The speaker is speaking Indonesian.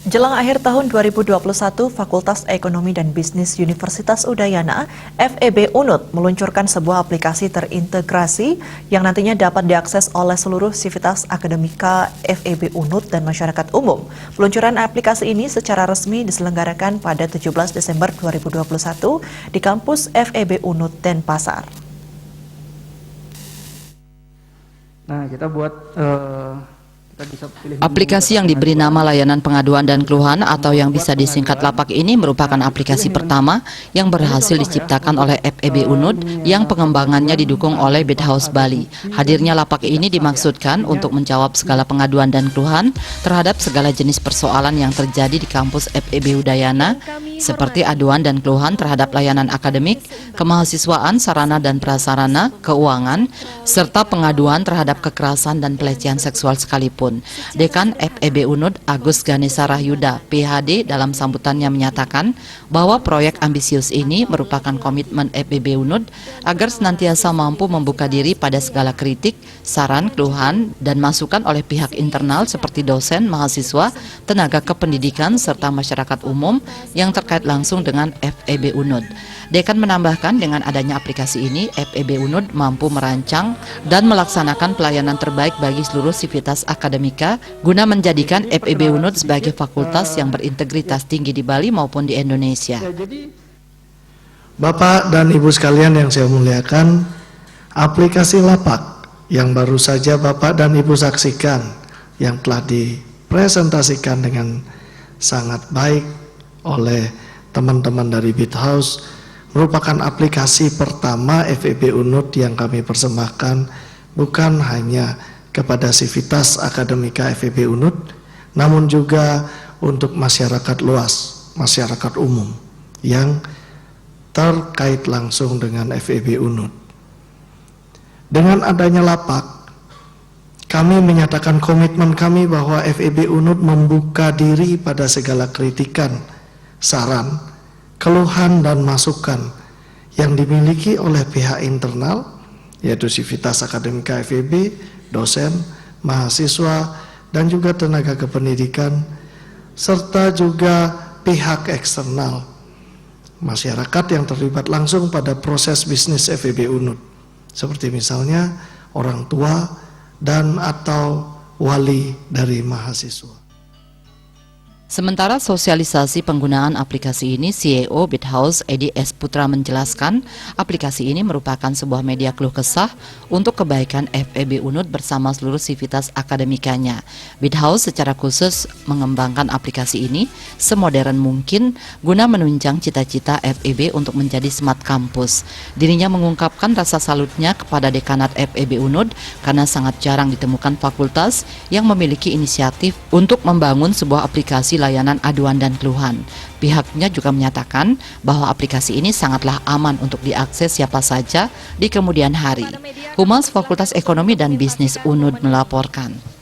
Jelang akhir tahun 2021, Fakultas Ekonomi dan Bisnis Universitas Udayana, FEB Unut, meluncurkan sebuah aplikasi terintegrasi yang nantinya dapat diakses oleh seluruh sivitas akademika FEB Unut dan masyarakat umum. Peluncuran aplikasi ini secara resmi diselenggarakan pada 17 Desember 2021 di kampus FEB Unut Denpasar. Nah, kita buat aplikasi yang diberi nama Layanan Pengaduan dan Keluhan atau yang bisa disingkat LAPAK ini merupakan aplikasi pertama yang berhasil diciptakan oleh FEB Unut yang pengembangannya didukung oleh Bithouse Bali. Hadirnya LAPAK ini dimaksudkan untuk menjawab segala pengaduan dan keluhan terhadap segala jenis persoalan yang terjadi di kampus FEB Udayana, seperti aduan dan keluhan terhadap layanan akademik, kemahasiswaan, sarana dan prasarana, keuangan, serta pengaduan terhadap kekerasan dan pelecehan seksual sekalipun. Dekan FEB Unut Agus Ganesha Rahyuda, PhD, dalam sambutannya menyatakan bahwa proyek ambisius ini merupakan komitmen FEB Unut agar senantiasa mampu membuka diri pada segala kritik, saran, keluhan, dan masukan oleh pihak internal seperti dosen, mahasiswa, tenaga kependidikan, serta masyarakat umum yang terkait langsung dengan FEB Unut. Dekan menambahkan dengan adanya aplikasi ini, FEB Unut mampu merancang dan melaksanakan pelayanan terbaik bagi seluruh sivitas akademika guna menjadikan FEB Unut sebagai fakultas yang berintegritas tinggi di Bali maupun di Indonesia. Bapak dan Ibu sekalian yang saya muliakan, aplikasi LAPAK yang baru saja Bapak dan Ibu saksikan yang telah dipresentasikan dengan sangat baik oleh teman-teman dari Bithouse merupakan aplikasi pertama FEB Unut yang kami persembahkan bukan hanya kepada sivitas akademika FEB Unut, namun juga untuk masyarakat luas, masyarakat umum yang terkait langsung dengan FEB Unut. Dengan adanya LAPAK, kami menyatakan komitmen kami bahwa FEB Unut membuka diri pada segala kritikan, saran, keluhan dan masukan yang dimiliki oleh pihak internal, yaitu sivitas akademika FEB, dosen, mahasiswa, dan juga tenaga kependidikan, serta juga pihak eksternal, masyarakat yang terlibat langsung pada proses bisnis FEB Unut, seperti misalnya orang tua dan atau wali dari mahasiswa. Sementara sosialisasi penggunaan aplikasi ini, CEO Bithouse Edi S. Putra menjelaskan aplikasi ini merupakan sebuah media keluh kesah untuk kebaikan FEB Unut bersama seluruh sivitas akademikanya. Bithouse secara khusus mengembangkan aplikasi ini semodern mungkin guna menunjang cita-cita FEB untuk menjadi smart kampus. Dirinya mengungkapkan rasa salutnya kepada dekanat FEB Unut karena sangat jarang ditemukan fakultas yang memiliki inisiatif untuk membangun sebuah aplikasi layanan aduan dan keluhan. Pihaknya juga menyatakan bahwa aplikasi ini sangatlah aman untuk diakses siapa saja di kemudian hari. Humas Fakultas Ekonomi dan Bisnis Unut melaporkan.